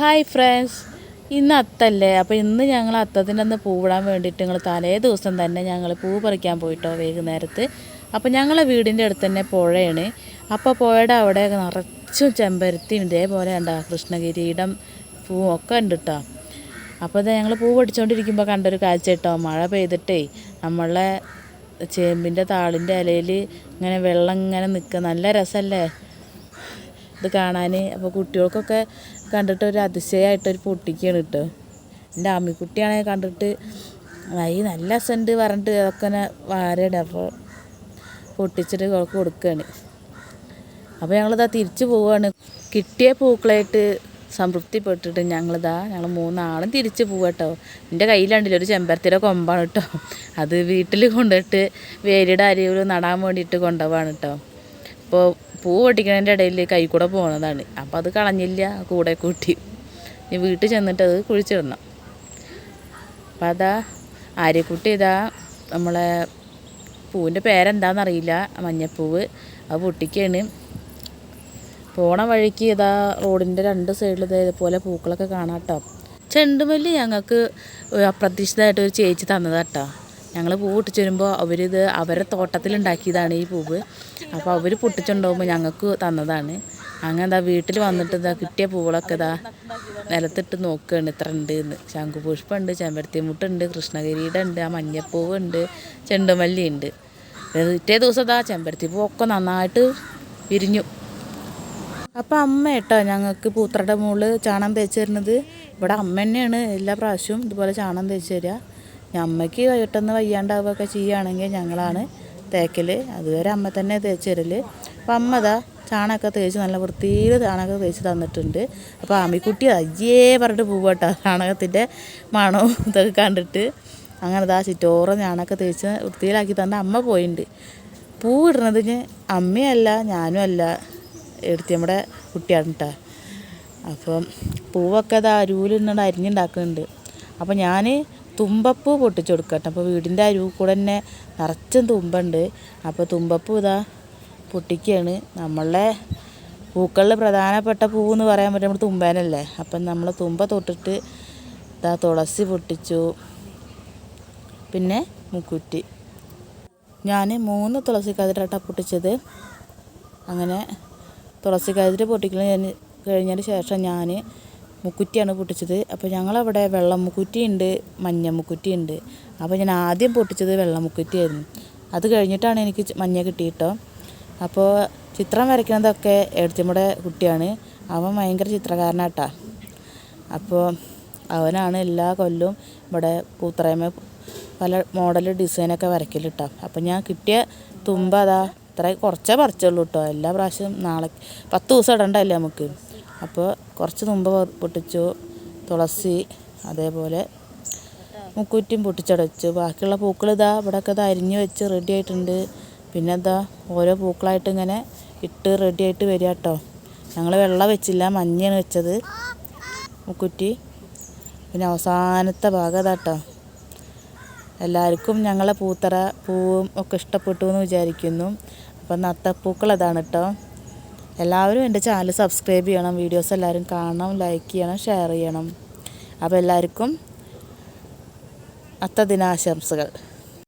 Hi friends, ഇന്ന് അത്തല്ലേ. അപ്പോൾ ഇന്ന് ഞങ്ങൾ അത്തത്തിൻ്റെ അന്ന് പൂവിടാൻ വേണ്ടിയിട്ട് ഞങ്ങൾ തലേ ദിവസം തന്നെ ഞങ്ങൾ പൂ പറിക്കാൻ പോയിട്ടോ വൈകുന്നേരത്ത്. അപ്പോൾ ഞങ്ങളെ വീടിൻ്റെ അടുത്ത് തന്നെ പുഴയാണ്. അപ്പോൾ പുഴയുടെ അവിടെ നിറച്ചും ചെമ്പരത്തിയും ഇതേപോലെ ഉണ്ടോ കൃഷ്ണകിരീടം പൂവും ഒക്കെ ഉണ്ട് കേട്ടോ. അപ്പോൾ ഇത് ഞങ്ങൾ പൂ പൊടിച്ചുകൊണ്ടിരിക്കുമ്പോൾ കണ്ടൊരു കാഴ്ച കേട്ടോ. മഴ പെയ്തിട്ടേ നമ്മളെ ചേമ്പിൻ്റെ താളിൻ്റെ ഇലയിൽ ഇങ്ങനെ വെള്ളം ഇങ്ങനെ നിൽക്കുക, നല്ല രസമല്ലേ ഇത് കാണാൻ. അപ്പോൾ കുട്ടികൾക്കൊക്കെ കണ്ടിട്ട് ഒരു അതിശയമായിട്ടൊരു പൊട്ടിക്കുകയാണ് കേട്ടോ. എൻ്റെ അമ്മിക്കുട്ടിയാണെങ്കിൽ കണ്ടിട്ട് നല്ല രസമുണ്ട് പറഞ്ഞിട്ട് അതൊക്കെ വാരയാണ്. അപ്പോൾ പൊട്ടിച്ചിട്ട് കൊടുക്കുകയാണ്. അപ്പോൾ ഞങ്ങളിതാ തിരിച്ചു പോവുകയാണ്. കിട്ടിയ പൂക്കളായിട്ട് സംതൃപ്തിപ്പെട്ടിട്ട് ഞങ്ങൾ മൂന്നാളും തിരിച്ച് പോവാട്ടോ. എൻ്റെ കയ്യിലുണ്ടല്ലോ ഒരു ചെമ്പരത്തിയുടെ കൊമ്പാണ് കേട്ടോ. അത് വീട്ടിൽ കൊണ്ടുപോയിട്ട് വേലിയുടെ അരിയിൽ നടാൻ വേണ്ടിയിട്ട് കൊണ്ടുപോവാണ് കേട്ടോ. അപ്പോൾ പൂ പൊട്ടിക്കുന്നതിൻ്റെ ഇടയിൽ കൈ കൂടെ പോകുന്നതാണ്. അപ്പോൾ അത് കളഞ്ഞില്ല, കൂടെ കൂട്ടി ഇനി വീട്ടിൽ ചെന്നിട്ട് അത് കുഴിച്ചിടണം. അപ്പം അതാ ആര്യക്കുട്ടി ഇതാ നമ്മളെ പൂവിൻ്റെ പേരെന്താണെന്നറിയില്ല, മഞ്ഞപ്പൂവ് അത് പൊട്ടിക്കുകയാണ്. പോണ വഴിക്ക് ഇതാ റോഡിൻ്റെ രണ്ട് സൈഡിൽ ഇതേപോലെ പൂക്കളൊക്കെ കാണാം കേട്ടോ. ചെണ്ടുമല്ലി ഞങ്ങൾക്ക് അപ്രതീക്ഷിതമായിട്ട് ഒരു ചേച്ചി തന്നതാട്ടോ. ഞങ്ങൾ പൂ പൊട്ടിച്ച് വരുമ്പോൾ അവരിത് അവരുടെ തോട്ടത്തിലുണ്ടാക്കിയതാണ് ഈ പൂവ്. അപ്പോൾ അവർ പൊട്ടിച്ചുണ്ടാകുമ്പോൾ ഞങ്ങൾക്ക് തന്നതാണ്. അങ്ങനെ എന്താ വീട്ടിൽ വന്നിട്ട് ഇതാ കിട്ടിയ പൂവുകളൊക്കെ ഇതാ നിലത്തിട്ട് നോക്കുകയാണ് ഇത്ര ഉണ്ട് എന്ന്. ശംഖുപുഷ്പമുണ്ട്, ചെമ്പരത്തിമുട്ടുണ്ട്, കൃഷ്ണകിരീടം ഉണ്ട്, ആ മഞ്ഞപ്പൂവുണ്ട്, ചെണ്ടുമല്ലി ഉണ്ട്. പിറ്റേ ദിവസം ഇതാ ചെമ്പരത്തി പൂവൊക്കെ നന്നായിട്ട് വിരിഞ്ഞു. അപ്പോൾ അമ്മ കേട്ടോ ഞങ്ങൾക്ക് പൂത്രയുടെ മുകളിൽ ചാണം തേച്ച് തരുന്നത്. ഇവിടെ അമ്മ തന്നെയാണ് എല്ലാ പ്രാവശ്യവും ഇതുപോലെ ചാണം തേച്ച് തരിക. അമ്മയ്ക്ക് പെട്ടെന്ന് വയ്യാണ്ടാവുകയൊക്കെ ചെയ്യുകയാണെങ്കിൽ ഞങ്ങളാണ് തേക്കൽ. അതുവരെ അമ്മ തന്നെ തേച്ച് തരൽ. അപ്പോൾ അമ്മ ഇതാ ചാണകമൊക്കെ തേച്ച് നല്ല വൃത്തിയിൽ ചാണകമൊക്കെ തേച്ച് തന്നിട്ടുണ്ട്. അപ്പോൾ ആമിക്കുട്ടി അയ്യേ പറഞ്ഞിട്ട് പോവാട്ടോ, ചാണകത്തിൻ്റെ മണവും ഇതൊക്കെ കണ്ടിട്ട്. അങ്ങനെ ഇതാ ചുറ്റോറും ചാണകമൊക്കെ തേച്ച് വൃത്തിയിലാക്കി തന്ന അമ്മ പോയിട്ടുണ്ട്. പൂ ഇടുന്നതിന് അമ്മയല്ല ഞാനും അല്ല, എടുത്തി നമ്മുടെ കുട്ടിയാണ് കേട്ടോ. അപ്പം പൂവൊക്കെ ഇതാ അരുവിലിരുന്നുകൊണ്ട് അരിഞ്ഞുണ്ടാക്കുന്നുണ്ട്. അപ്പോൾ ഞാൻ തുമ്പപ്പൂ പൊട്ടിച്ചു കൊടുക്കട്ടെ. അപ്പോൾ വീടിൻ്റെ അരുവിൽ കൂടെ തന്നെ നിറച്ചും തുമ്പുണ്ട്. അപ്പോൾ തുമ്പപ്പൂ ഇതാ പൊട്ടിക്കുകയാണ്. നമ്മളുടെ പൂക്കളിൽ പ്രധാനപ്പെട്ട പൂവെന്ന് പറയാൻ പറ്റും നമ്മൾ തുമ്പേനല്ലേ. അപ്പം നമ്മൾ തുമ്പ തൊട്ടിട്ട് ഇതാ തുളസി പൊട്ടിച്ചു, പിന്നെ മുക്കുറ്റി. ഞാൻ 3 തുളസി കതിരാട്ടാണ് പൊട്ടിച്ചത്. അങ്ങനെ തുളസി കതിര് പൊട്ടിക്കൽ കഴിഞ്ഞതിന് ശേഷം ഞാൻ മുക്കുറ്റിയാണ് പൊട്ടിച്ചത്. അപ്പോൾ ഞങ്ങളവിടെ വെള്ള മുക്കുറ്റി ഉണ്ട്, മഞ്ഞ മുക്കുറ്റി ഉണ്ട്. അപ്പോൾ ഞാൻ ആദ്യം പൊട്ടിച്ചത് വെള്ള മുക്കുറ്റിയായിരുന്നു. അത് കഴിഞ്ഞിട്ടാണ് എനിക്ക് മഞ്ഞ കിട്ടിയിട്ടോ. അപ്പോൾ ചിത്രം വരയ്ക്കുന്നതൊക്കെ എടുത്തിമ്മയുടെ കുട്ടിയാണ്. അവൻ ഭയങ്കര ചിത്രകാരനാട്ടാ. അപ്പോൾ അവനാണ് എല്ലാ കൊല്ലവും ഇവിടെ പൂത്രയമ പല മോഡൽ ഡിസൈനൊക്കെ വരയ്ക്കലിട്ടോ. അപ്പോൾ ഞാൻ കിട്ടിയ തുമ്പ അതാ കുറച്ചേ പറിച്ചുള്ളൂ കേട്ടോ. എല്ലാ പ്രാവശ്യവും നാളെ 10 ദിവസം ഇടണ്ടല്ലേ നമുക്ക്. അപ്പോൾ കുറച്ച് തുമ്പ പൊട്ടിച്ചു, തുളസി അതേപോലെ മുക്കുറ്റിയും പൊട്ടിച്ചടച്ചു. ബാക്കിയുള്ള പൂക്കൾ ഇതാ ഇവിടെയൊക്കെ ഇത് അരിഞ്ഞ് വെച്ച് റെഡി ആയിട്ടുണ്ട്. പിന്നെ ഇതാ ഓരോ പൂക്കളായിട്ട് ഇങ്ങനെ ഇട്ട് റെഡി ആയിട്ട് വരിക കേട്ടോ. ഞങ്ങൾ വെള്ളം വെച്ചില്ല, മഞ്ഞയാണ് വെച്ചത് മുക്കുറ്റി. പിന്നെ അവസാനത്തെ ഭാഗം ഇതാട്ടോ. എല്ലാവർക്കും ഞങ്ങളെ പൂത്തറ പൂവും ഒക്കെ ഇഷ്ടപ്പെട്ടു എന്ന് വിചാരിക്കുന്നു. അപ്പം അത്തപ്പൂക്കൾ അതാണ് കേട്ടോ. എല്ലാവരും എൻ്റെ ചാനൽ സബ്സ്ക്രൈബ് ചെയ്യണം, വീഡിയോസ് എല്ലാവരും കാണണം, ലൈക്ക് ചെയ്യണം, ഷെയർ ചെയ്യണം. അപ്പോൾ എല്ലാവർക്കും അത്ത ദിനാശംസകൾ.